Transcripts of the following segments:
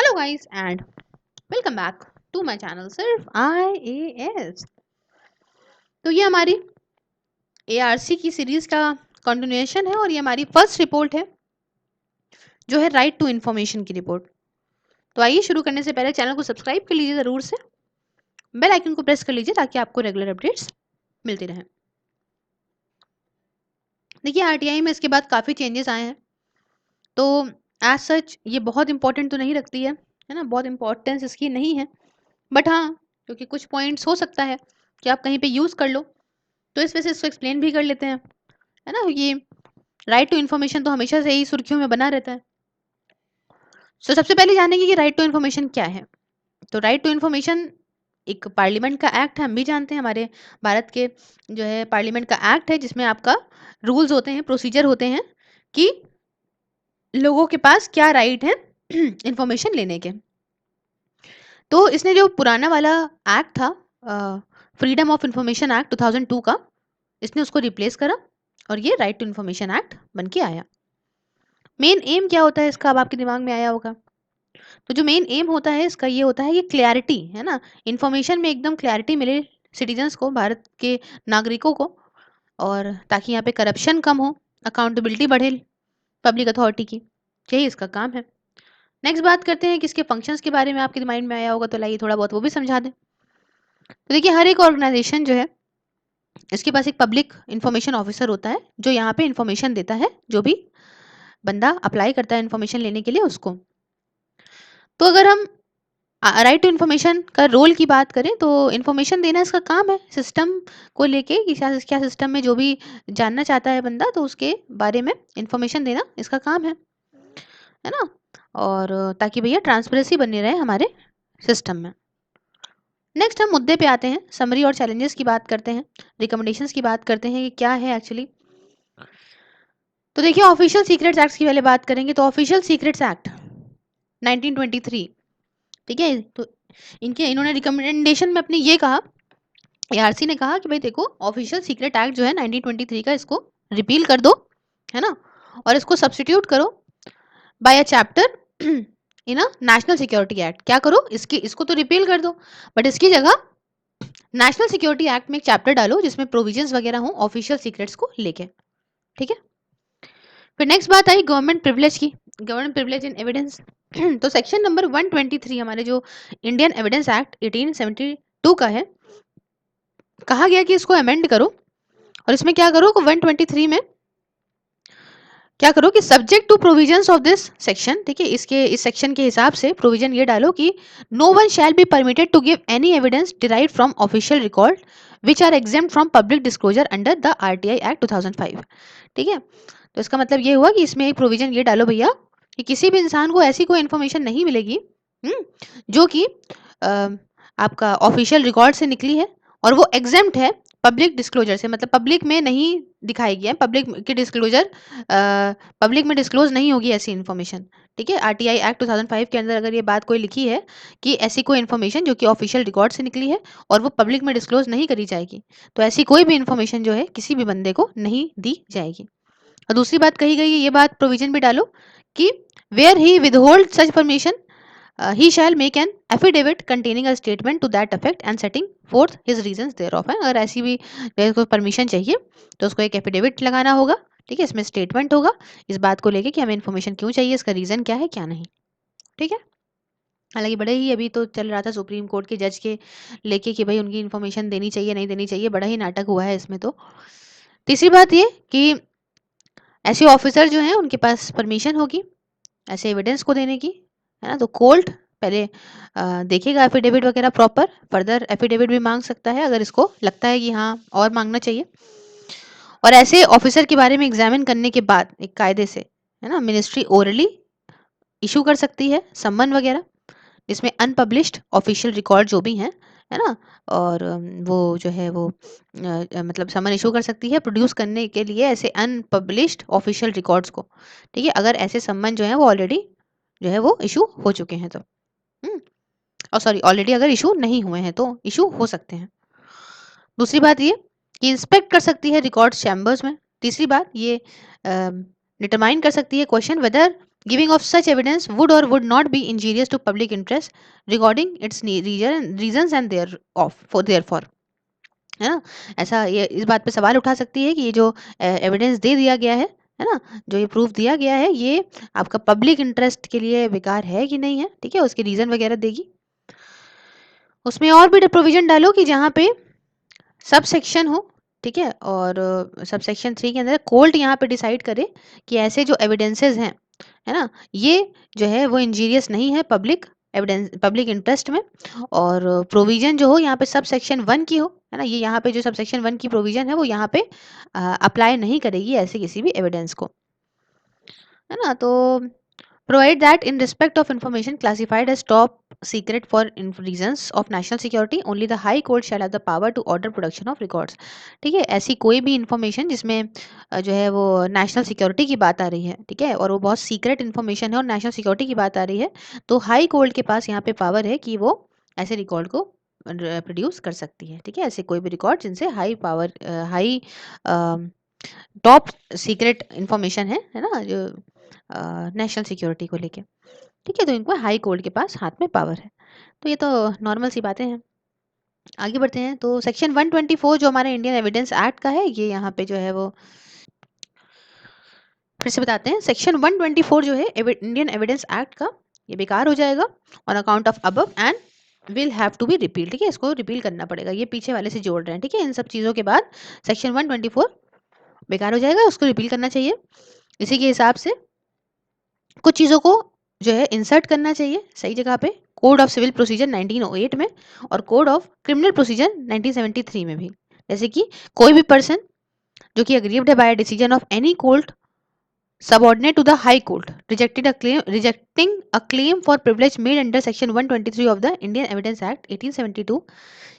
Hello guys and welcome back to my channel सिर्फ IAS। तो ये हमारी ARC की सीरीज का कंटिन्यूएशन है और ये हमारी फर्स्ट रिपोर्ट है जो है राइट टू इन्फॉर्मेशन की रिपोर्ट। तो आइए शुरू करने से पहले चैनल को सब्सक्राइब कर लीजिए ज़रूर से, बेल आइकन को प्रेस कर लीजिए ताकि आपको रेगुलर अपडेट्स मिलती रहें। देखिए RTI में इसके बाद काफ़ी चेंजेस आए हैं, तो एज सच ये बहुत इंपॉर्टेंट तो नहीं रखती है ना, बहुत इंपॉर्टेंस इसकी नहीं है, बट हाँ क्योंकि कुछ पॉइंट्स हो सकता है कि आप कहीं पे यूज़ कर लो, तो इस वजह से इसको एक्सप्लेन भी कर लेते हैं, है ना। ये राइट टू इन्फॉर्मेशन तो हमेशा से ही सुर्खियों में बना रहता है। सो सबसे पहले जानेंगे कि राइट टू इन्फॉर्मेशन क्या है। तो राइट टू इन्फॉर्मेशन एक पार्लियामेंट का एक्ट है, हम भी जानते हैं, हमारे भारत के जो है पार्लियामेंट का एक्ट है जिसमें आपका रूल्स होते हैं, प्रोसीजर होते हैं कि लोगों के पास क्या राइट है इन्फॉर्मेशन लेने के। तो इसने जो पुराना वाला एक्ट था, फ्रीडम ऑफ इंफॉर्मेशन एक्ट 2002 का, इसने उसको रिप्लेस करा और ये राइट टू इन्फॉर्मेशन एक्ट बन के आया। मेन एम क्या होता है इसका, अब आपके दिमाग में आया होगा। तो जो मेन एम होता है इसका ये होता है कि क्लैरिटी, है ना, इन्फॉर्मेशन में एकदम क्लैरिटी मिले सिटीजन्स को, भारत के नागरिकों को, और ताकि यहाँ पे करप्शन कम हो, अकाउंटेबिलिटी बढ़े पब्लिक अथॉरिटी की, यही इसका काम है। नेक्स्ट बात करते हैं कि इसके फंक्शंस के बारे में, आपके माइंड में आया होगा तो लाइए थोड़ा बहुत वो भी समझा दें। तो देखिए हर एक ऑर्गेनाइजेशन जो है इसके पास एक पब्लिक इन्फॉर्मेशन ऑफिसर होता है जो यहाँ पे इन्फॉर्मेशन देता है, जो भी बंदा अप्लाई करता है इन्फॉर्मेशन लेने के लिए उसको। तो अगर हम राइट टू इन्फॉर्मेशन का रोल की बात करें तो इन्फॉर्मेशन देना इसका काम है, सिस्टम को लेके कि क्या क्या सिस्टम में जो भी जानना चाहता है बंदा तो उसके बारे में इन्फॉर्मेशन देना इसका काम है ना, और ताकि भैया ट्रांसपेरेंसी बनी रहे हमारे सिस्टम में। नेक्स्ट हम मुद्दे पे आते हैं, समरी और चैलेंजेस की बात करते हैं, रिकमेंडेशंस की बात करते हैं कि क्या है एक्चुअली। तो देखिए ऑफिशियल सीक्रेट्स एक्ट की पहले बात करेंगे। तो ऑफिशियल सीक्रेट्स एक्ट 1923, ठीक है, तो इन्होंने रिकमेंडेशन में अपने ये कहा, ARC ने कहा कि भाई देखो ऑफिशियल सीक्रेट एक्ट जो है 1923 का, इसको रिपील कर दो, है ना, और इसको सब्स्टिट्यूट करो by a chapter in a national security act. क्या करो, इसको तो रिपील कर दो, बट इसकी जगह नेशनल सिक्योरिटी एक्ट में एक चैप्टर डालो जिसमें प्रोविजंस वगैरह हो ऑफिशियल सीक्रेट्स को लेके, ठीक है। फिर नेक्स्ट बात आई गवर्नमेंट प्रिविलेज की, गवर्नमेंट प्रिविलेज इन एविडेंस। तो सेक्शन नंबर 123 हमारे जो इंडियन एविडेंस एक्ट 1872 का है, कहा गया कि इसको अमेंड करो और इसमें क्या करो, 123 में क्या करो कि subject to provisions of this section, ठीक है, इस सेक्शन के हिसाब से प्रोविजन ये डालो कि no one shall be permitted to give any evidence derived from official record which are exempt from public disclosure under the RTI act 2005, ठीक है। तो इसका मतलब ये हुआ कि इसमें एक प्रोविजन ये डालो भैया कि किसी भी इंसान को ऐसी कोई इन्फॉर्मेशन नहीं मिलेगी जो कि आपका ऑफिशियल रिकॉर्ड से निकली है और वो एग्जेम्प्ट है पब्लिक डिस्क्लोजर से, मतलब पब्लिक में नहीं दिखाई गया, पब्लिक की डिस्क्लोजर पब्लिक में डिस्क्लोज नहीं होगी ऐसी इन्फॉर्मेशन, ठीक है। RTI एक्ट 2005 के अंदर अगर ये बात कोई लिखी है कि ऐसी कोई इन्फॉर्मेशन जो कि ऑफिशियल रिकॉर्ड से निकली है और वो पब्लिक में डिस्क्लोज नहीं करी जाएगी, तो ऐसी कोई भी इन्फॉर्मेशन जो है किसी भी बंदे को नहीं दी जाएगी। और दूसरी बात कही गई है, ये बात प्रोविजन भी डालो कि where he withhold such permission he shall make an affidavit containing a statement to that effect and setting forth his reasons thereof। अगर ऐसी भी कोई परमिशन चाहिए तो उसको एक एफिडेविट लगाना होगा, ठीक है, इसमें स्टेटमेंट होगा इस बात को लेके कि हमें इन्फॉर्मेशन क्यों चाहिए, इसका रीज़न क्या है क्या नहीं, ठीक है। हालांकि बड़े ही अभी तो चल रहा था सुप्रीम कोर्ट के जज के लेके कि भाई उनकी इन्फॉर्मेशन देनी चाहिए नहीं देनी चाहिए, बड़ा ही नाटक हुआ है इसमें। तो तीसरी बात ये कि ऐसे ऑफिसर जो हैं उनके पास परमिशन होगी ऐसे एविडेंस को देने की, है ना। तो कोर्ट पहले देखेगा एफिडेविट वगैरह प्रॉपर, फर्दर एफिडेविट भी मांग सकता है अगर इसको लगता है कि हाँ और मांगना चाहिए। और ऐसे ऑफिसर के बारे में एग्जामिन करने के बाद एक कायदे से, है ना, मिनिस्ट्री ओरली इशू कर सकती है सम्मन वगैरह, जिसमें अनपब्लिश्ड ऑफिशियल रिकॉर्ड जो भी हैं, है ना, और वो जो है वो मतलब समन इशू कर सकती है प्रोड्यूस करने के लिए ऐसे अनपब्लिश्ड ऑफिशियल रिकॉर्ड्स को, ठीक है, अगर ऐसे सम्मन जो है वो ऑलरेडी जो है वो इशू हो चुके हैं तो, और सॉरी ऑलरेडी अगर इशू नहीं हुए हैं तो इशू हो सकते हैं। दूसरी बात ये कि इंस्पेक्ट कर सकती है रिकॉर्ड्स चैम्बर्स में। तीसरी बात ये डिटरमाइन कर सकती है question whether Giving of such evidence would or would not be injurious to public interest regarding its reasons and therefore, है ना? ऐसा ये इस बात पे सवाल उठा सकती है कि ये जो एविडेंस दे दिया गया है ना? जो ये प्रूफ दिया गया है, ये आपका पब्लिक इंटरेस्ट के लिए बेकार है कि नहीं है, ठीक है? उसके रीज़न वगैरह देगी। उसमें और भी प्रोविज़न डालो कि जहाँ पे सब सेक्शन हो, ठीक है? और सब सेक्शन 3 के अंदर कोर्ट यहाँ पे डिसाइड करे कि ऐसे जो एविडेंसेस हैं, है ना? ये जो है वो इंजीरियस नहीं है पब्लिक इंटरेस्ट में, और प्रोविज़न जो हो यहाँ पे सब सेक्शन 1 की हो, है ना? ये यहाँ पे जो सब सेक्शन 1 की प्रोविज़न है वो यहाँ पे अप्लाई नहीं करेगी ऐसे किसी भी एविडेंस को, है ना? तो provide that in respect of information classified as top secret for reasons of national security only the high court shall have the power to order production of records। ठीक है, ऐसी कोई भी इंफॉर्मेशन जिसमें जो है वो नेशनल सिक्योरिटी की बात आ रही है, ठीक है, और वो बहुत सीक्रेट इन्फॉर्मेशन है और नेशनल सिक्योरिटी की बात आ रही है, तो हाई कोर्ट के पास यहाँ पे पावर है कि वो ऐसे रिकॉर्ड को प्रोड्यूस कर सकती है, ठीक है? ऐसे कोई भी रिकॉर्ड जिनसे हाई टॉप सीक्रेट इंफॉर्मेशन है ना, जो नेशनल सिक्योरिटी को लेके, ठीक है? तो इनको हाई कोर्ट के पास हाथ में पावर है। तो ये तो नॉर्मल सी बातें हैं। आगे बढ़ते हैं, तो सेक्शन 124 जो हमारे इंडियन एविडेंस एक्ट का है, ये यहाँ पे जो है वो फिर से बताते हैं। सेक्शन 124 जो है इंडियन एविडेंस एक्ट का, ये बेकार हो जाएगा on account of above and will have to be repeal, ठीक है? इसको रिपील करना पड़ेगा, ये पीछे वाले से जोड़ रहे हैं, ठीक है? इन सब चीज़ों के बाद सेक्शन 124 बेकार हो जाएगा, उसको रिपील करना चाहिए। इसी के हिसाब से कुछ चीज़ों को जो है इंसर्ट करना चाहिए सही जगह पे, कोड ऑफ सिविल प्रोसीजर 1908 में और कोड ऑफ क्रिमिनल प्रोसीजर 1973 में भी। जैसे कि कोई भी पर्सन जो कि अग्रीव्ड है by decision of any court subordinate to the high court rejecting a claim for privilege made under section 123 of the Indian Evidence Act 1872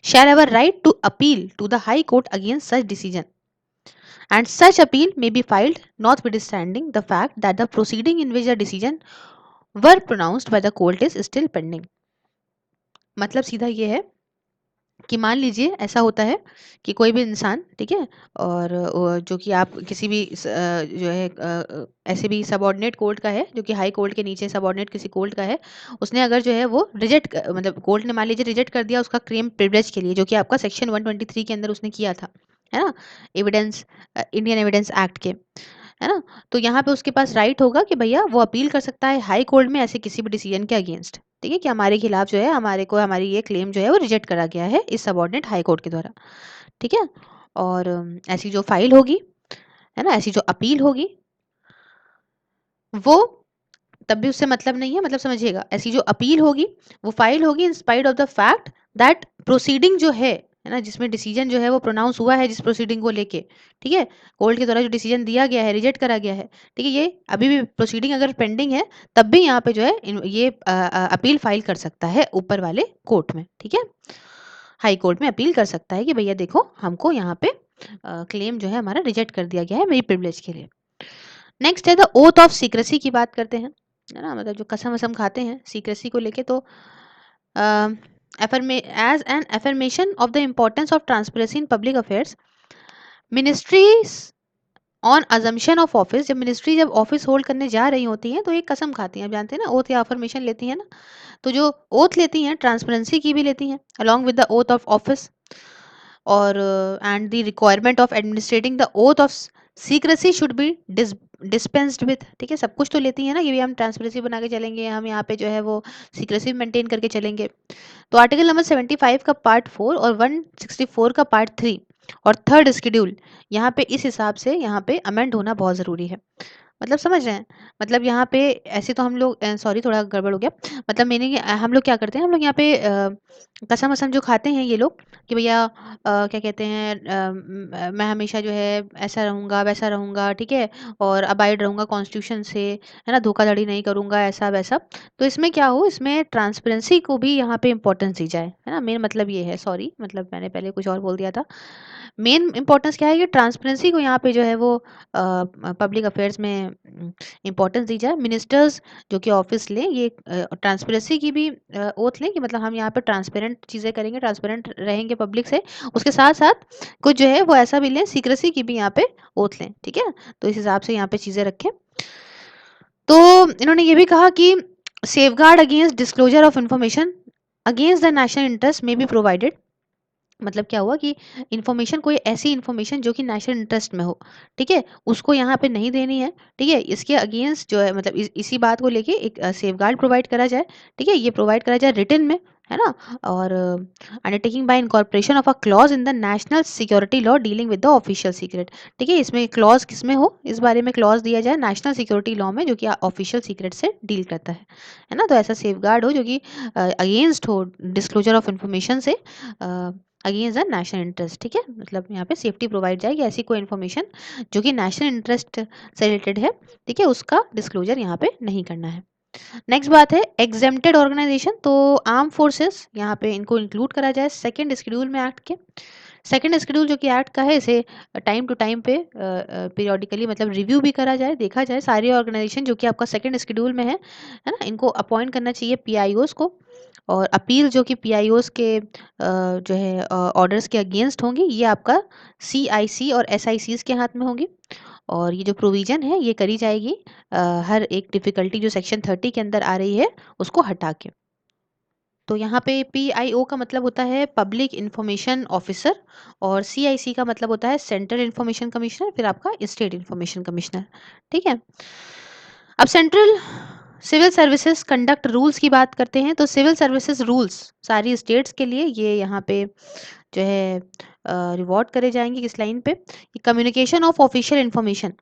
shall have a right to appeal to the high court against such decision, and such appeal may be filed notwithstanding the fact that the proceeding in which the decision were pronounced by the court is still pending। मतलब सीधा ये है कि मान लीजिए ऐसा होता है कि कोई भी इंसान, ठीक है, और जो कि आप किसी भी जो है ऐसे भी सबॉर्डिनेट कोर्ट का है जो कि हाई कोर्ट के नीचे सबॉर्डिनेट किसी कोर्ट का है, उसने अगर जो है वो मतलब कोर्ट ने मान लीजिए रिजेक्ट कर दिया उसका क्लेम प्रिविलेज के लिए, जो कि आपका सेक्शन 123 के अंदर उसने किया था, है ना, एविडेंस इंडियन एविडेंस एक्ट के, है ना? तो यहाँ पे उसके पास राइट होगा कि भैया वो अपील कर सकता है हाई कोर्ट में ऐसे किसी भी डिसीजन के अगेंस्ट, ठीक है, कि हमारे खिलाफ जो है हमारी ये क्लेम जो है वो रिजेक्ट करा गया है इस सबॉर्डिनेट हाई कोर्ट के द्वारा, ठीक है? और ऐसी जो फाइल होगी, है ना, ऐसी जो अपील होगी, वो तब भी उससे मतलब नहीं है, मतलब समझिएगा, ऐसी जो अपील होगी वो फाइल होगी in spite of the fact that proceeding जो है ना, जिसमें डिसीजन जो है वो प्रोनाउंस हुआ है जिस प्रोसीडिंग को लेके, ठीक है, कोर्ट के द्वारा जो डिसीजन दिया गया है रिजेक्ट करा गया है, ठीक है, ये अभी भी प्रोसीडिंग अगर पेंडिंग है तब भी यहाँ पे जो है ये अपील फाइल कर सकता है ऊपर वाले कोर्ट में, ठीक है, हाई कोर्ट में अपील कर सकता है कि भैया देखो हमको यहाँ पे क्लेम जो है हमारा रिजेक्ट कर दिया गया है मेरी प्रिविलेज के लिए। नेक्स्ट है द ओथ ऑफ सीक्रेसी की बात करते हैं, है ना, मतलब जो कसम वसम खाते हैं सीक्रेसी को लेके, तो as an affirmation of the importance of transparency in public affairs, ministries on assumption of office, जब ऑफिस होल्ड करने जा रही होती हैं तो एक कसम खाती हैं, आप जानते हैं ना, ओथ या अफर्मेशन लेती हैं ना, तो जो ओथ लेती हैं ट्रांसपेरेंसी की भी लेती हैं along with the oath of office, और and the requirement of administering the oath of secrecy should be dispensed with, ठीक है, सब कुछ तो लेती है ना कि भी हम ट्रांसपेरेंसी बना के चलेंगे, हम यहाँ पे जो है वो सीक्रेसी मेंटेन करके चलेंगे। तो आर्टिकल नंबर 75 का पार्ट 4 और 164 का पार्ट 3 और थर्ड शेड्यूल यहाँ पे इस हिसाब से यहाँ पे अमेंड होना बहुत ज़रूरी है। मतलब समझ रहे हैं, मतलब यहाँ पे ऐसे तो हम लोग सॉरी थोड़ा गड़बड़ हो गया, मतलब मैंने हम लोग क्या करते हैं, हम लोग यहाँ पे कसम वसम जो खाते हैं ये लोग कि भैया क्या कहते हैं मैं हमेशा जो है ऐसा रहूँगा वैसा रहूँगा, ठीक है, और अबाइड रहूँगा कॉन्स्टिट्यूशन से, है ना, धोखाधड़ी नहीं करूँगा ऐसा वैसा, तो इसमें क्या हो, इसमें ट्रांसपेरेंसी को भी यहाँ पे इंपॉर्टेंस दी जाए, है ना, मेन मतलब ये है, सॉरी मतलब मैंने पहले कुछ और बोल दिया था, मेन इंपॉर्टेंस क्या है कि ट्रांसपेरेंसी को यहाँ पे जो है वो पब्लिक अफेयर्स में इम्पोर्टेंस दी जाए। मिनिस्टर्स जो कि ऑफिस लें ये ट्रांसपेरेंसी की भी ओथ लें कि मतलब हम यहाँ पे ट्रांसपेरेंट चीज़ें करेंगे, ट्रांसपेरेंट रहेंगे पब्लिक से, उसके साथ साथ कुछ जो है वो ऐसा भी लें सीक्रेसी की भी यहाँ पे ओथ लें, ठीक है, तो इस हिसाब से यहाँ पे चीज़ें रखें। तो इन्होंने ये भी कहा कि safeguard against disclosure of information against the national interest में बी प्रोवाइडेड। मतलब क्या हुआ कि इन्फॉर्मेशन, कोई ऐसी इन्फॉर्मेशन जो कि नेशनल इंटरेस्ट में हो, ठीक है, उसको यहाँ पे नहीं देनी है, ठीक है, इसके अगेंस्ट जो है, मतलब इसी बात को लेके एक सेफगार्ड प्रोवाइड करा जाए, ठीक है, ये प्रोवाइड करा जाए रिटन में, है ना। और undertaking bye incorporation of a clause in the national security law dealing with the official secret, ठीक है, इसमें क्लॉज किसमें हो, इस बारे में क्लॉज दिया जाए नेशनल सिक्योरिटी लॉ में, जो कि ऑफिशियल सीक्रेट से डील करता है ना। तो ऐसा सेफगार्ड हो जो कि अगेंस्ट हो डिस्क्लोजर ऑफ इंफॉर्मेशन से, अगेंस्ट द नेशनल इंटरेस्ट, ठीक है, मतलब यहाँ पे सेफ्टी प्रोवाइड जाएगी, ऐसी कोई इन्फॉर्मेशन जो कि नेशनल इंटरेस्ट से रिलेटेड है, ठीक है, उसका डिस्क्लोजर यहाँ पे नहीं करना है। नेक्स्ट बात है एग्जेम्प्टेड ऑर्गेनाइजेशन, तो आर्म फोर्सेस यहाँ पे इनको इंक्लूड करा जाए सेकंड शेड्यूल में एक्ट के। सेकंड शेड्यूल जो कि एक्ट का है, इसे टाइम टू टाइम पे पीरियोडिकली मतलब रिव्यू भी करा जाए, देखा जाए सारी ऑर्गेनाइजेशन जो कि आपका सेकंड शेड्यूल में है ना, इनको अपॉइंट करना चाहिए पीआईओस को। और अपील जो कि पीआईओस के जो है ऑर्डर्स के अगेंस्ट होंगी, ये आपका सीआईसी और एसआईसीज के हाथ में होंगी। और ये जो प्रोविजन है ये करी जाएगी हर एक डिफिकल्टी जो सेक्शन 30 के अंदर आ रही है उसको हटा के। तो यहाँ पे पीआईओ का मतलब होता है पब्लिक इंफॉर्मेशन ऑफिसर, और सीआईसी का मतलब होता है सेंट्रल इंफॉर्मेशन कमिश्नर, फिर आपका स्टेट इंफॉर्मेशन कमिश्नर, ठीक है। अब central civil services conduct rules की बात करते हैं, तो सिविल सर्विसेज रूल्स सारी स्टेट्स के लिए ये यहाँ पे जो है रिवॉर्ड करे जाएंगे किस लाइन पे, कम्युनिकेशन ऑफ ऑफिशियल इन्फॉर्मेशन,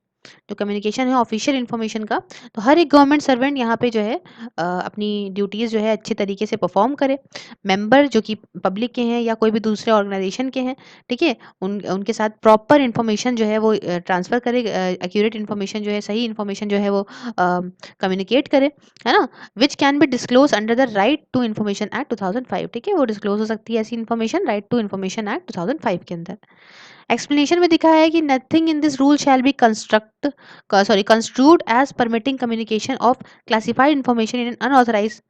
जो कम्युनिकेशन है ऑफिशियल इन्फॉर्मेशन का, तो हर एक गवर्नमेंट सर्वेंट यहाँ पे जो है अपनी ड्यूटीज़ जो है अच्छे तरीके से परफॉर्म करे। मेंबर जो कि पब्लिक के हैं या कोई भी दूसरे ऑर्गेनाइजेशन के हैं, ठीक है, उनके साथ प्रॉपर इन्फॉर्मेशन जो है वो ट्रांसफ़र करे, एक्यूरेट इन्फॉर्मेशन जो है, सही इन्फॉर्मेशन जो है वो कम्युनिकेट करे, है ना। Which can be disclose under the right to information act 2005, ठीक है, वो डिस्क्लोज हो सकती है ऐसी information right to information act 2005 के अंदर। एक्सप्लेनेशन में दिखा है कि nothing in this rule shall be construed as permitting communication of classified information in an unauthorised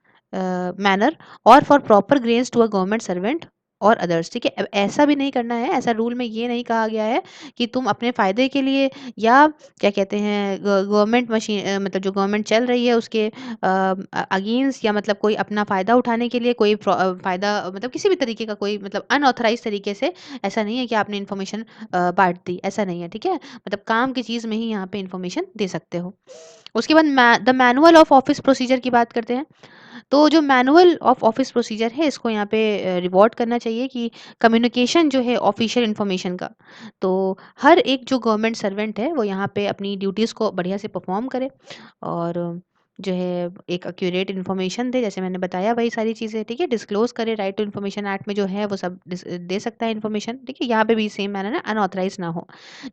manner or for proper gains to a government servant or others, ठीक है। अब ऐसा भी नहीं करना है, ऐसा रूल में ये नहीं कहा गया है कि तुम अपने फायदे के लिए या क्या कहते हैं गवर्नमेंट मशीन मतलब जो गवर्नमेंट चल रही है उसके अगेंस्ट, या मतलब कोई अपना फ़ायदा उठाने के लिए कोई फ़ायदा मतलब किसी भी तरीके का कोई मतलब अनऑथराइज तरीके से, ऐसा नहीं है कि आपने इन्फॉर्मेशन बांट दी, ऐसा नहीं है, ठीक है, मतलब काम की चीज़ में ही यहाँ पे इन्फॉर्मेशन दे सकते हो। उसके बाद the manual of office procedure की बात करते हैं, तो जो मैनुअल ऑफ ऑफिस प्रोसीजर है इसको यहाँ पे रिवॉर्ड करना चाहिए कि कम्युनिकेशन जो है ऑफिशियल इन्फॉर्मेशन का, तो हर एक जो गवर्नमेंट सर्वेंट है वो यहाँ पे अपनी ड्यूटीज़ को बढ़िया से परफॉर्म करे, और जो है एक एक्यूरेट इन्फॉर्मेशन दे, जैसे मैंने बताया वही सारी चीज़ें, ठीक है, डिस्क्लोज करे, राइट टू इन्फॉर्मेशन एक्ट में जो है वो सब दे सकता है इन्फॉर्मेशन, ठीक है, यहाँ पे भी सेम मैनर है, अनऑथराइज ना हो।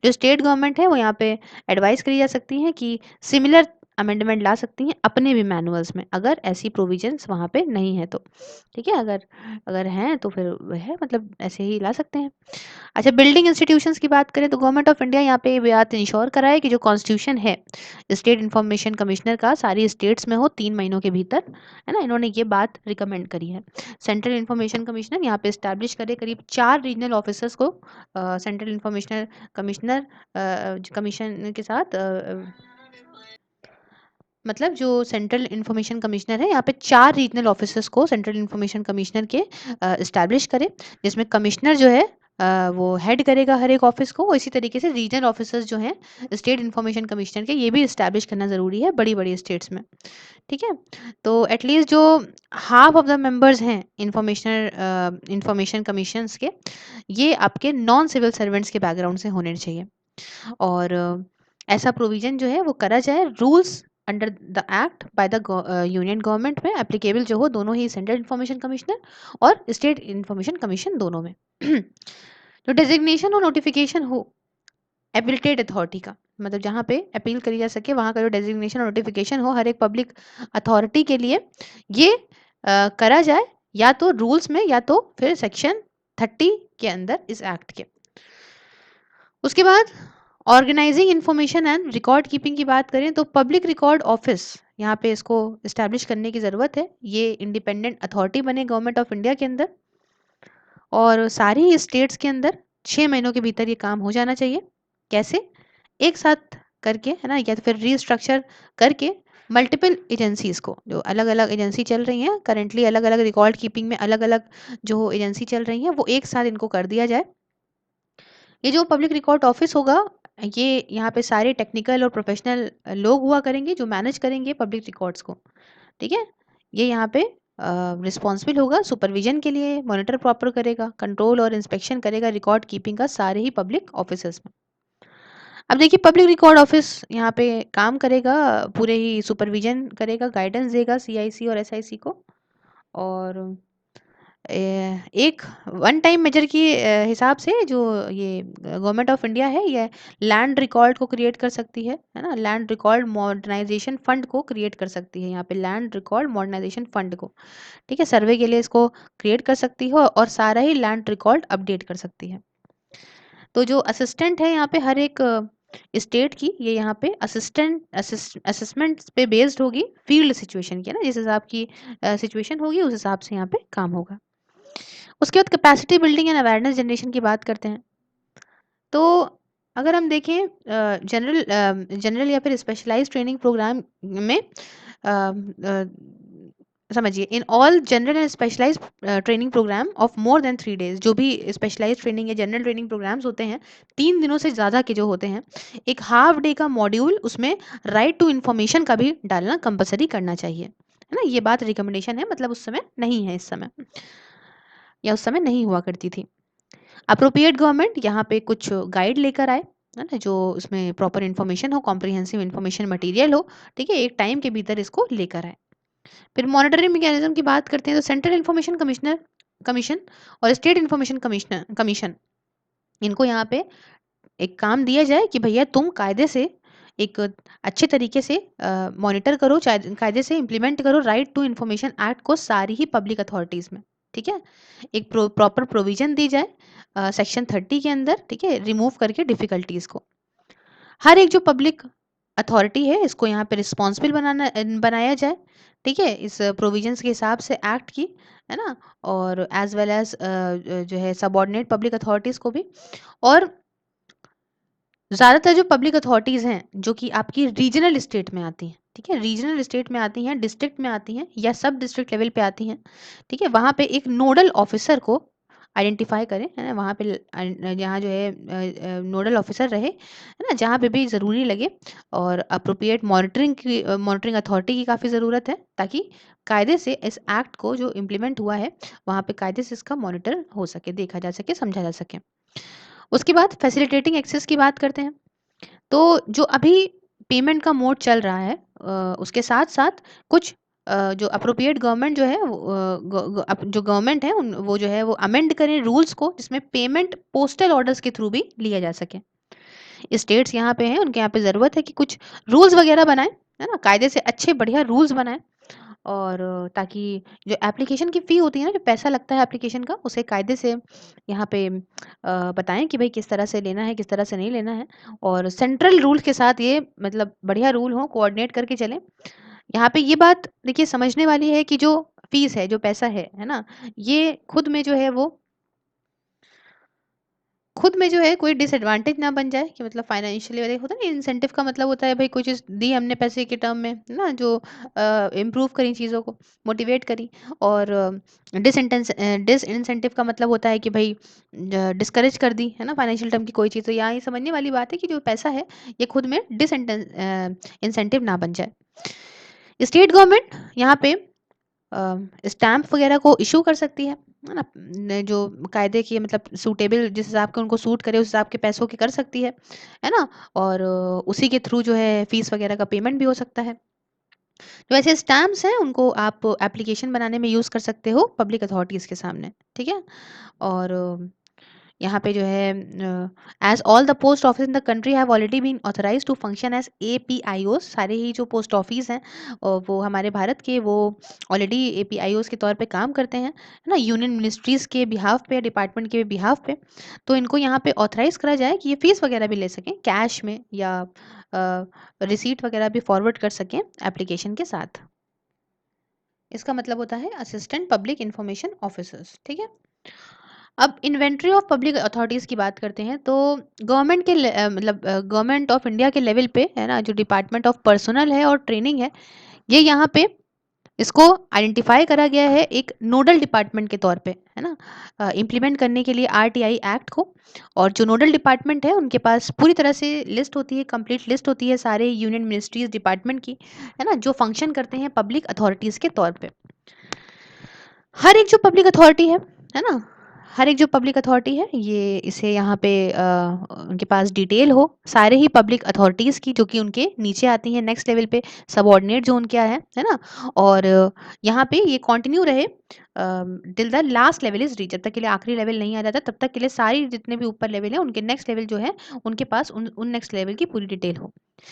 जो स्टेट गवर्नमेंट है वो यहाँ पे एडवाइस करी जा सकती है कि सिमिलर अमेंडमेंट ला सकती हैं अपने भी मैनुअल्स में, अगर ऐसी प्रोविजंस वहाँ पे नहीं है तो, ठीक है, अगर अगर हैं तो फिर वह है मतलब ऐसे ही ला सकते हैं। अच्छा, बिल्डिंग इंस्टीट्यूशंस की बात करें तो गवर्नमेंट ऑफ इंडिया यहाँ पे ये बात इंश्योर कराए कि जो कॉन्स्टिट्यूशन है स्टेट इन्फॉर्मेशन कमिश्नर का सारी स्टेट्स में हो 3 महीनों के भीतर, है ना, इन्होंने ये बात रिकमेंड करी है। सेंट्रल इन्फॉर्मेशन कमिश्नर यहाँ पे स्टैब्लिश करे करीब 4 रीजनल ऑफिसर्स को सेंट्रल इन्फॉर्मेशन कमिश्नर कमीशन के साथ मतलब जो सेंट्रल इन्फॉर्मेशन कमिश्नर है यहाँ पे 4 रीजनल ऑफिसर्स को सेंट्रल इन्फॉर्मेशन कमिश्नर के इस्टेब्लिश करे, जिसमें कमिश्नर जो है वो हेड करेगा हर एक ऑफिस को, इसी तरीके से रीजनल ऑफिसर्स जो हैं स्टेट इन्फॉर्मेशन कमिश्नर के, ये भी इस्टेब्लिश करना ज़रूरी है बड़ी बड़ी स्टेट्स में, ठीक है। तो एटलीस्ट जो हाफ ऑफ द मेंबर्स हैं इंफॉर्मेशन कमीशंस के, ये आपके नॉन सिविल सर्वेंट्स के बैकग्राउंड से होने चाहिए। और ऐसा प्रोविजन जो है वो करा जाए, rules under the act by the union government में एप्लीकेबल जो हो दोनों ही सेंट्रल इन्फॉर्मेशन कमिश्नर और स्टेट इन्फॉर्मेशन कमीशन दोनों में। जो डेजिग्नेशन और नोटिफिकेशन हो एबिलिटेड अथॉरिटी का, मतलब जहाँ पे अपील करी जा सके वहाँ का जो डेजिग्नेशन और नोटिफिकेशन हो हर एक पब्लिक अथॉरिटी के लिए, ये करा जाए या तो रूल्स में या तो फिर सेक्शन 30 के अंदर इस एक्ट के। उसके बाद organising information and record keeping की बात करें तो पब्लिक रिकॉर्ड ऑफिस यहाँ पे इसको इस्टेब्लिश करने की ज़रूरत है, ये इंडिपेंडेंट अथॉरिटी बने गवर्नमेंट ऑफ इंडिया के अंदर, और सारी स्टेट्स के अंदर 6 महीनों के भीतर ये काम हो जाना चाहिए। कैसे? एक साथ करके, है ना, या तो फिर रीस्ट्रक्चर करके मल्टीपल एजेंसीज़ को, जो अलग-अलग एजेंसी चल रही हैं करंटली, अलग-अलग रिकॉर्ड कीपिंग में अलग-अलग जो एजेंसी चल रही हैं, वो एक साथ इनको कर दिया जाए। ये जो पब्लिक रिकॉर्ड ऑफिस होगा, ये यहाँ पे सारे टेक्निकल और प्रोफेशनल लोग हुआ करेंगे जो मैनेज करेंगे पब्लिक रिकॉर्ड्स को, ठीक है। ये यहाँ पे रिस्पॉन्सिबल होगा सुपरविजन के लिए, मॉनिटर प्रॉपर करेगा, कंट्रोल और इंस्पेक्शन करेगा रिकॉर्ड कीपिंग का सारे ही पब्लिक ऑफिसर्स में। अब देखिए पब्लिक रिकॉर्ड ऑफिस यहाँ पे काम करेगा, पूरे ही सुपरविजन करेगा, गाइडेंस देगा सीआईसी और एसआईसी को। और एक वन टाइम मेजर की हिसाब से जो ये गवर्नमेंट ऑफ इंडिया है, ये लैंड रिकॉर्ड को क्रिएट कर सकती है ना, लैंड रिकॉर्ड मॉडर्नाइजेशन फंड को क्रिएट कर सकती है, यहाँ पे लैंड रिकॉर्ड मॉडर्नाइजेशन फंड को, ठीक है, सर्वे के लिए इसको क्रिएट कर सकती है और सारा ही लैंड रिकॉर्ड अपडेट कर सकती है। तो जो असिस्टेंट है यहाँ पे हर एक स्टेट की, ये यहाँ पे असेसमेंट पे बेस्ड होगी, फील्ड सिचुएशन की, है ना, जिस हिसाब की सिचुएशन होगी उस हिसाब से यहाँ पे काम होगा। उसके बाद capacity building and awareness generation की बात करते हैं। तो अगर हम देखें जनरल या फिर स्पेशलाइज्ड ट्रेनिंग प्रोग्राम में, समझिए in all general and specialised training programme of more than 3 days, जो भी स्पेशलाइज्ड ट्रेनिंग या जनरल ट्रेनिंग प्रोग्राम्स होते हैं 3 दिनों से ज़्यादा के जो होते हैं, एक हाफ डे का मॉड्यूल उसमें राइट टू इन्फॉर्मेशन का भी डालना कंपलसरी करना चाहिए, है ना। ये बात रिकमेंडेशन है, मतलब उस समय नहीं है, इस समय या उस समय नहीं हुआ करती थी। अप्रोप्रिएट गवर्नमेंट यहाँ पे कुछ गाइड लेकर आए, है ना, जो उसमें प्रॉपर इन्फॉर्मेशन हो, कॉम्प्रिहेंसिव इन्फॉर्मेशन मटेरियल हो, ठीक है, एक टाइम के भीतर इसको लेकर आए। फिर मॉनिटरिंग मैकेनिज्म की बात करते हैं, तो सेंट्रल इन्फॉर्मेशन कमीशन और स्टेट इन्फॉर्मेशन कमीशन, इनको यहाँ पे एक काम दिया जाए कि भैया तुम कायदे से एक अच्छे तरीके से मॉनिटर करो, कायदे से इम्प्लीमेंट करो राइट टू इन्फॉर्मेशन एक्ट को सारी ही पब्लिक अथॉरिटीज़ में, ठीक है। एक प्रॉपर प्रोविजन दी जाए सेक्शन 30 के अंदर, ठीक है, रिमूव करके डिफ़िकल्टीज़ को। हर एक जो पब्लिक अथॉरिटी है इसको यहाँ पे रिस्पॉन्सिबल बनाया जाए, ठीक है, इस प्रोविजंस के हिसाब से एक्ट की, है ना। और एज वेल एज जो है सबॉर्डिनेट पब्लिक अथॉरिटीज़ को भी। और ज़्यादातर जो पब्लिक अथॉरिटीज़ हैं जो कि आपकी रीजनल स्टेट में आती हैं, ठीक है, रीजनल स्टेट में आती हैं, डिस्ट्रिक्ट में आती हैं या सब डिस्ट्रिक्ट लेवल पे आती हैं, ठीक है, वहाँ पे एक नोडल ऑफिसर को आइडेंटिफाई करें, है ना, वहाँ पे जहाँ जो है नोडल ऑफिसर रहे, है ना, जहाँ पे भी ज़रूरी लगे। और अप्रोप्रिएट मॉनिटरिंग अथॉरिटी की काफ़ी ज़रूरत है, ताकि कायदे से इस एक्ट को जो इम्प्लीमेंट हुआ है वहाँ पे कायदे से इसका मॉनिटर हो सके, देखा जा सके, समझा जा सके। उसके बाद फैसिलिटेटिंग एक्सेस की बात करते हैं। तो जो अभी पेमेंट का मोड चल रहा है, उसके साथ साथ कुछ जो अप्रोप्रिएट गवर्नमेंट जो है जो गवर्नमेंट है वो जो है वो अमेंड करें रूल्स को, जिसमें पेमेंट पोस्टल ऑर्डर्स के थ्रू भी लिया जा सके। स्टेट्स यहाँ पे हैं, उनके यहाँ पे ज़रूरत है कि कुछ रूल्स वगैरह बनाएं, है ना, कायदे से अच्छे बढ़िया रूल्स बनाएं। और ताकि जो एप्लीकेशन की फ़ी होती है ना, जो पैसा लगता है एप्लीकेशन का, उसे कायदे से यहाँ पे बताएं कि भाई किस तरह से लेना है, किस तरह से नहीं लेना है। और सेंट्रल रूल के साथ ये मतलब बढ़िया रूल हो, कोऑर्डिनेट करके चलें। यहाँ पे ये बात देखिए समझने वाली है कि जो फीस है, जो पैसा है ना, ये खुद में जो है कोई डिसएडवांटेज ना बन जाए, कि मतलब फाइनेंशियली वाले होता है ना, इंसेंटिव का मतलब होता है भाई कोई चीज़ दी हमने पैसे के टर्म में, है ना, जो इम्प्रूव करी चीज़ों को, मोटिवेट करी। और डिसइंसेंटिव का मतलब होता है कि भाई डिस्करेज कर दी, है ना, फाइनेंशियल टर्म की कोई चीज़। तो यहाँ ये समझने वाली बात है कि जो पैसा है ये खुद में इंसेंटिव ना बन जाए। स्टेट गवर्नमेंट यहाँ पे स्टैम्प वगैरह को इशू कर सकती है ना, जो कायदे की मतलब सूटेबल, जिस हिसाब के उनको सूट करे उस हिसाब के पैसों की कर सकती है ना। और उसी के थ्रू जो है फीस वगैरह का पेमेंट भी हो सकता है। जो ऐसे स्टैम्प्स हैं उनको आप एप्लीकेशन बनाने में यूज़ कर सकते हो पब्लिक अथॉरिटीज़ के सामने, ठीक है। और यहाँ पे जो है as all the post office in the country have already been authorise to function as APIOs, सारे ही जो पोस्ट ऑफिस हैं वो हमारे भारत के वो ऑलरेडी APIOs के तौर पे काम करते हैं, है ना, यूनियन मिनिस्ट्रीज़ के बिहाफ पे, डिपार्टमेंट के बिहाफ पे। तो इनको यहाँ पे ऑथराइज करा जाए कि ये फीस वगैरह भी ले सकें कैश में, या रिसीट वगैरह भी फॉरवर्ड कर सकें एप्लीकेशन के साथ। इसका मतलब होता है असिस्टेंट पब्लिक इंफॉर्मेशन ऑफिसर्स, ठीक है। अब इन्वेंटरी ऑफ पब्लिक अथॉरिटीज़ की बात करते हैं, तो गवर्नमेंट के मतलब गवर्नमेंट ऑफ इंडिया के लेवल पे है ना, जो डिपार्टमेंट ऑफ पर्सनल है और ट्रेनिंग है, ये यहाँ पे इसको आइडेंटिफाई करा गया है एक नोडल डिपार्टमेंट के तौर पे, है ना, इम्प्लीमेंट करने के लिए आरटीआई एक्ट को। और जो नोडल डिपार्टमेंट है उनके पास पूरी तरह से लिस्ट होती है, कंप्लीट लिस्ट होती है सारे यूनियन मिनिस्ट्रीज डिपार्टमेंट की, है ना, जो फंक्शन करते हैं पब्लिक अथॉरिटीज़ के तौर पे। हर एक जो पब्लिक अथॉरिटी है ना, हर एक जो पब्लिक अथॉरिटी है, ये इसे यहाँ पे उनके पास डिटेल हो सारे ही पब्लिक अथॉरिटीज़ की, जो कि उनके नीचे आती हैं नेक्स्ट लेवल पे, सबऑर्डिनेट जो उनके है ना। और यहाँ पे ये कंटिन्यू रहे till the last level is reach, जब तक के लिए आखिरी लेवल नहीं आ जाता तब तक के लिए सारी जितने भी ऊपर लेवल है उनके नेक्स्ट लेवल जो है उनके पास उन नेक्स्ट लेवल की पूरी डिटेल हो।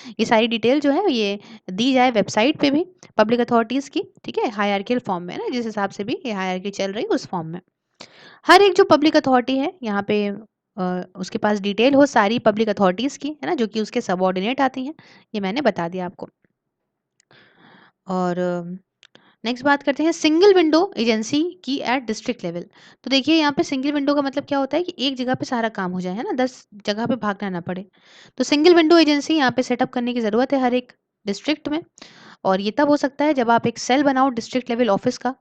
ये सारी डिटेल जो है ये दी जाए वेबसाइट पे भी पब्लिक अथॉरिटीज़ की, ठीक है, हायरार्कियल फॉर्म में ना, जिस हिसाब से भी ये हायरार्की चल रही है उस फॉर्म में। हर एक जो पब्लिक अथॉरिटी है यहाँ पे उसके पास डिटेल हो सारी पब्लिक अथॉरिटीज़ की, है ना, जो कि उसके सबऑर्डिनेट आती हैं, ये मैंने बता दिया आपको। और नेक्स्ट बात करते हैं सिंगल विंडो एजेंसी की एट डिस्ट्रिक्ट लेवल। तो देखिए यहाँ पे सिंगल विंडो का मतलब क्या होता है कि एक जगह पे सारा काम हो जाए, है ना, 10 जगह पे भागना ना पड़े। तो सिंगल विंडो एजेंसी यहाँ पे सेटअप करने की ज़रूरत है हर एक डिस्ट्रिक्ट में। और ये तब हो सकता है जब आप एक सेल बनाओ डिस्ट्रिक्ट लेवल ऑफिस का,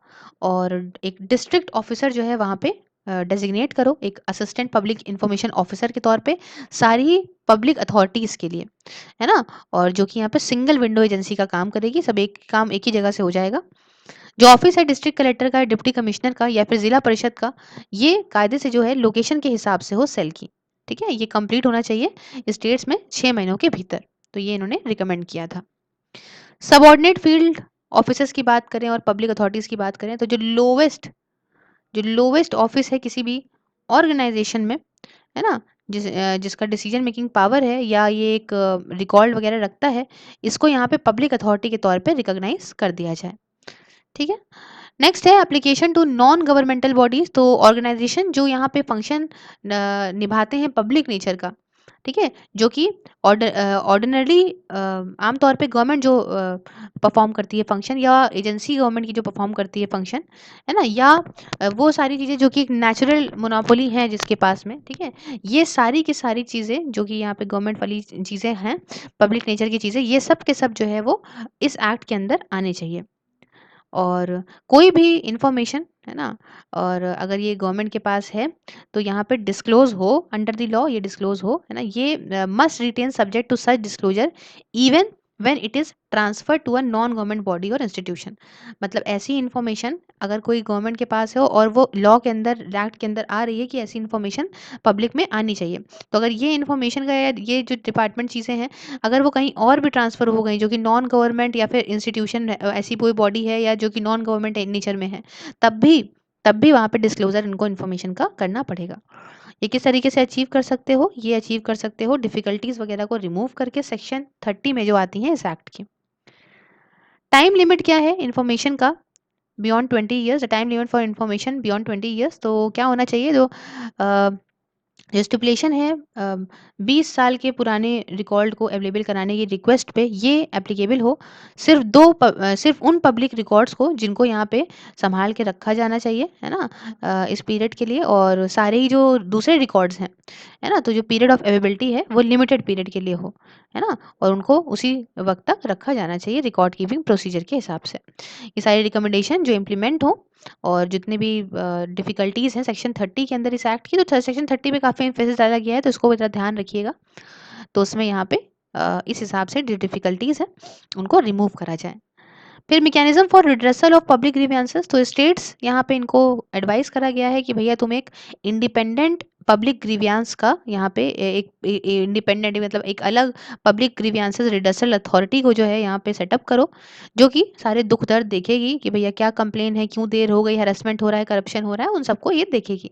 और एक डिस्ट्रिक्ट ऑफिसर जो है वहाँ पे डेजिग्नेट करो एक असिस्टेंट पब्लिक इंफॉर्मेशन ऑफिसर के तौर पे सारी पब्लिक अथॉरिटीज़ के लिए, है ना। और जो कि यहाँ पे सिंगल विंडो एजेंसी का काम करेगी, सब एक काम एक ही जगह से हो जाएगा। जो ऑफिस है डिस्ट्रिक्ट कलेक्टर का, डिप्टी कमिश्नर का या फिर जिला परिषद का, ये कायदे से जो है लोकेशन के हिसाब से हो सेल की, ठीक है, ये कंप्लीट होना चाहिए स्टेट्स में 6 महीनों के भीतर। तो ये इन्होंने रिकमेंड किया था। सबऑर्डिनेट फील्ड ऑफिसर्स की बात करें और पब्लिक अथॉरिटीज़ की बात करें, तो जो लोवेस्ट ऑफिस है किसी भी ऑर्गेनाइजेशन में, है ना, जिसका डिसीजन मेकिंग पावर है या ये एक रिकॉर्ड वगैरह रखता है, इसको यहाँ पे पब्लिक अथॉरिटी के तौर पे रिकॉग्नाइज कर दिया जाए, ठीक है। नेक्स्ट है application to non governmental bodies, तो ऑर्गेनाइजेशन जो यहाँ पे फंक्शन निभाते हैं पब्लिक नेचर का, ठीक है, जो कि ऑर्डिनरली आमतौर पे गवर्नमेंट जो परफॉर्म करती है फंक्शन, या एजेंसी गवर्नमेंट की जो परफॉर्म करती है फंक्शन, है ना, या वो सारी चीज़ें जो कि एक नेचुरल मोनोपोली है जिसके पास में, ठीक है, ये सारी की सारी चीज़ें जो कि यहाँ पे गवर्नमेंट वाली चीज़ें हैं, पब्लिक नेचर की चीज़ें, ये सब के सब जो है वो इस एक्ट के अंदर आने चाहिए। और कोई भी इंफॉर्मेशन, है ना, और अगर ये गवर्नमेंट के पास है तो यहाँ पे डिस्क्लोज हो अंडर द लॉ, ये डिस्क्लोज हो, है ना, ये must retain subject to such disclosure even when it is transfer to a non government body और इंस्टीट्यूशन। मतलब ऐसी इंफॉर्मेशन अगर कोई गवर्नमेंट के पास है और वो लॉ के अंदर एक्ट के अंदर आ रही है कि ऐसी इंफॉर्मेशन पब्लिक में आनी चाहिए, तो अगर ये इंफॉर्मेशन का या ये जो डिपार्टमेंट चीज़ें हैं अगर वो कहीं और भी ट्रांसफ़र हो गई जो कि नॉन गवर्नमेंट या फिर इंस्टीट्यूशन ऐसी कोई बॉडी है या जो कि नॉन गवर्नमेंट नेचर में है, तब भी तब भी वहाँ पे डिस्क्लोजर इनको इन्फॉर्मेशन का करना पड़ेगा। ये किस तरीके से अचीव कर सकते हो, ये अचीव कर सकते हो डिफिकल्टीज वगैरह को रिमूव करके सेक्शन 30 में जो आती हैं इस एक्ट की। टाइम लिमिट क्या है इन्फॉर्मेशन का, beyond 20 years, time limit for information beyond 20 years, तो क्या होना चाहिए, जो स्टिपुलेशन है 20 साल के पुराने रिकॉर्ड को अवेलेबल कराने की रिक्वेस्ट पे ये एप्लीकेबल हो सिर्फ उन पब्लिक रिकॉर्ड्स को जिनको यहाँ पे संभाल के रखा जाना चाहिए, है ना, इस पीरियड के लिए, और सारे ही जो दूसरे रिकॉर्ड्स हैं, है ना, तो जो पीरियड ऑफ अवेलेबिलिटी है वो लिमिटेड पीरियड के लिए हो, है ना, और उनको उसी वक्त तक रखा जाना चाहिए रिकॉर्ड कीपिंग प्रोसीजर के हिसाब से। ये सारी रिकमेंडेशन जो इम्प्लीमेंट हो, और जितने भी डिफ़िकल्टीज़ हैं सेक्शन 30 के अंदर इस एक्ट की, तो सेक्शन 30 पे काफ़ी एम्फेसिस डाला गया है, तो इसको ज़रा ध्यान रखिएगा। तो उसमें यहाँ पे इस हिसाब से जो डिफ़िकल्टीज़ हैं उनको रिमूव करा जाए। फिर mechanism for redressal of public grievances, तो स्टेट्स यहाँ पे इनको एडवाइस करा गया है कि भैया तुम एक इंडिपेंडेंट पब्लिक ग्रीवियांस का यहाँ पे एक इंडिपेंडेंट मतलब एक अलग पब्लिक ग्रीवियांसेस रिड्रेसल अथॉरिटी को जो है यहाँ पे सेटअप करो, जो कि सारे दुख दर्द देखेगी कि भैया क्या कंप्लेन है, क्यों देर हो गई, हरासमेंट हो रहा है, करप्शन हो रहा है, उन सबको ये देखेगी।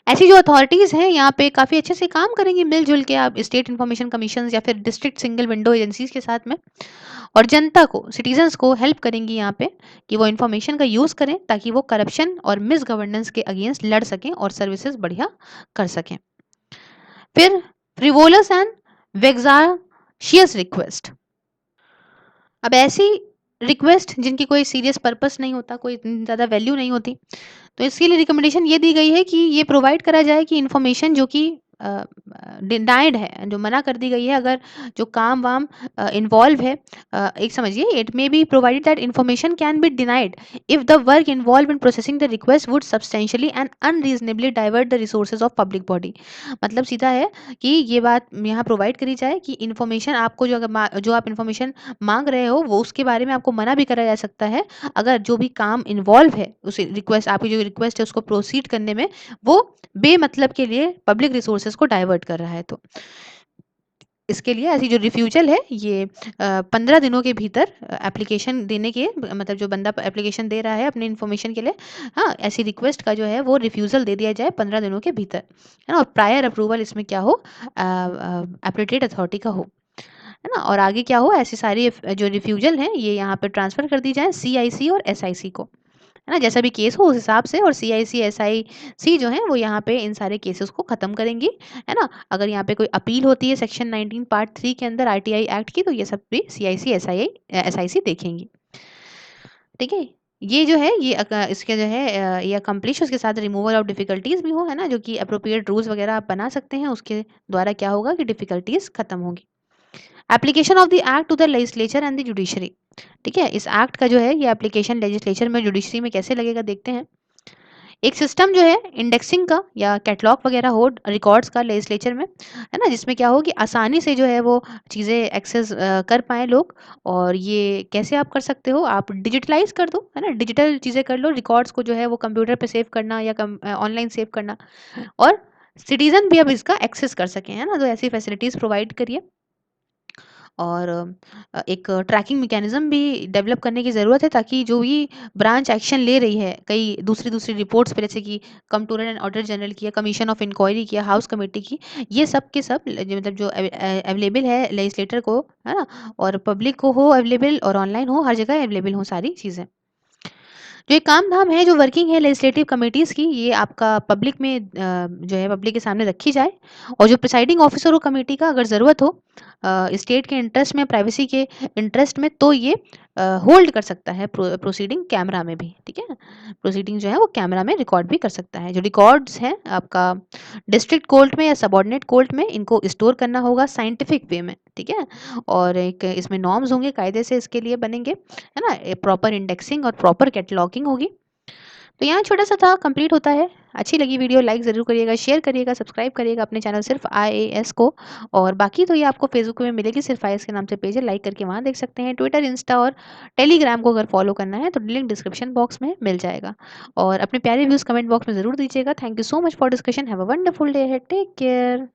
ऐसी जो अथॉरिटीज़ हैं यहाँ पे काफ़ी अच्छे से काम करेंगी मिलजुल के, आप स्टेट इन्फॉर्मेशन कमीशन या फिर डिस्ट्रिक्ट सिंगल विंडो एजेंसीज के साथ में, और जनता को सिटीजन्स को हेल्प करेंगी यहाँ पे कि वो इन्फॉर्मेशन का यूज़ करें ताकि वो करप्शन और मिस गवर्नेंस के अगेंस्ट लड़ सकें और सर्विसेज बढ़िया कर सकें। फिर फ्रिवोलस एंड वेग्जाशियस रिक्वेस्ट, अब ऐसी रिक्वेस्ट जिनकी कोई सीरियस पर्पस नहीं होता, कोई इतनी ज़्यादा वैल्यू नहीं होती, तो इसके लिए रिकमेंडेशन ये दी गई है कि ये प्रोवाइड करा जाए कि इन्फॉर्मेशन जो कि डिनाइड है, जो मना कर दी गई है, अगर जो काम वाम इन्वॉल्व है, एक समझिए, it may be provided that information can be denied if the work involve in processing the request would substantially and unreasonably divert the resources of public body. मतलब सीधा है कि ये बात यहाँ प्रोवाइड करी जाए कि इन्फॉर्मेशन आपको जो अगर जो आप इन्फॉर्मेशन मांग रहे हो वो उसके बारे में आपको मना भी करा जा सकता है, अगर जो भी काम इन्वॉल्व है उस रिक्वेस्ट, आपकी जो रिक्वेस्ट है उसको प्रोसीड करने में, वो बेमतलब के लिए पब्लिक रिसोर्सेज को डाइवर्ट कर रहा है। तो इसके लिए ऐसी जो रिफ्यूजल है ये 15 दिनों के भीतर एप्लीकेशन देने के, मतलब जो बंदा एप्लीकेशन दे रहा है अपने इन्फॉर्मेशन के लिए, हाँ, ऐसी रिक्वेस्ट का जो है वो रिफ्यूजल दे दिया जाए 15 दिनों के भीतर, है ना, और प्रायर अप्रूवल इसमें क्या हो, एप्रोप्रिएट अथॉरिटी का हो, है ना, और आगे क्या हो, ऐसी सारी जो रिफ्यूजल है ये यहाँ पे ट्रांसफर कर दी जाए सीआईसी और एसआईसी को, है ना, जैसा भी केस हो उस हिसाब से, और सीआईसी एसआईसी जो है वो यहाँ पे इन सारे केसेस को खत्म करेंगी, है ना। अगर यहाँ पे कोई अपील होती है सेक्शन 19 पार्ट 3 के अंदर आरटीआई एक्ट की, तो ये सब भी सीआईसी एसआईसी देखेंगी। ठीक है, ये जो है ये इसके जो है ये अकम्प्लिश, उसके साथ रिमूवल ऑफ डिफिकल्टीज भी हो, है ना, जो कि अप्रोप्रिएट रूल्स वगैरह आप बना सकते हैं, उसके द्वारा क्या होगा कि डिफिकल्टीज खत्म होगी। Application of the act to the legislature and the judiciary. ठीक है, इस एक्ट का जो है ये एप्लीकेशन लेजिस्लेचर में, जुडिशरी में कैसे लगेगा देखते हैं। एक सिस्टम जो है इंडेक्सिंग का या कैटलॉग वगैरह हो रिकॉर्ड्स का लेजिस्लेचर में, है ना, जिसमें क्या हो कि आसानी से जो है वो चीज़ें एक्सेस कर पाएँ लोग। और ये कैसे आप कर सकते हो, आप डिजिटलाइज कर दो, है ना, डिजिटल चीज़ें कर लो, रिकॉर्ड्स को जो है वो कंप्यूटर पे सेव करना या ऑनलाइन सेव करना, और सिटीजन भी अब इसका एक्सेस कर सकें, है ना, तो ऐसी फैसिलिटीज़ प्रोवाइड करिए। और एक ट्रैकिंग मैकेनिज्म भी डेवलप करने की ज़रूरत है, ताकि जो भी ब्रांच एक्शन ले रही है कई दूसरी दूसरी रिपोर्ट्स पे, जैसे कि कंट्रोलर एंड ऑडिटर जनरल की, कमीशन ऑफ इंक्वायरी किया, हाउस कमेटी की, ये सब के सब मतलब जो अवेलेबल है लेजिस्लेटर को, है ना, और पब्लिक को हो अवेलेबल, और ऑनलाइन हो, हर जगह अवेलेबल हो सारी चीज़ें। जो ये काम धाम है जो वर्किंग है लेजिस्लेटिव कमिटीज़ की, ये आपका पब्लिक में जो है पब्लिक के सामने रखी जाए, और जो प्रिसाइडिंग ऑफिसर हो कमेटी का, अगर ज़रूरत हो स्टेट के इंटरेस्ट में, प्राइवेसी के इंटरेस्ट में, तो ये होल्ड कर सकता है प्रोसीडिंग कैमरा में भी। ठीक है, प्रोसीडिंग जो है वो कैमरा में रिकॉर्ड भी कर सकता है। जो रिकॉर्ड्स हैं आपका डिस्ट्रिक्ट कोर्ट में या सबऑर्डिनेट कोर्ट में, इनको स्टोर करना होगा साइंटिफिक वे में। ठीक है, और एक इसमें नॉर्म्स होंगे, कायदे से इसके लिए बनेंगे, है ना, प्रॉपर इंडेक्सिंग और प्रॉपर कैटलॉगिंग होगी। तो यहाँ छोटा सा था, कंप्लीट होता है। अच्छी लगी वीडियो लाइक ज़रूर करिएगा, शेयर करिएगा, सब्सक्राइब करिएगा अपने चैनल सिर्फ आईएएस को। और बाकी तो ये आपको फेसबुक में मिलेगी, सिर्फ आईएएस के नाम से पेज है, लाइक करके वहाँ देख सकते हैं। ट्विटर, इंस्टा और टेलीग्राम को अगर फॉलो करना है तो लिंक डिस्क्रिप्शन बॉक्स में मिल जाएगा। और अपने प्यारे व्यूज़ कमेंट बॉक्स में ज़रूर दीजिएगा। Thank you so much for discussion. Have a wonderful day है, टेक केयर।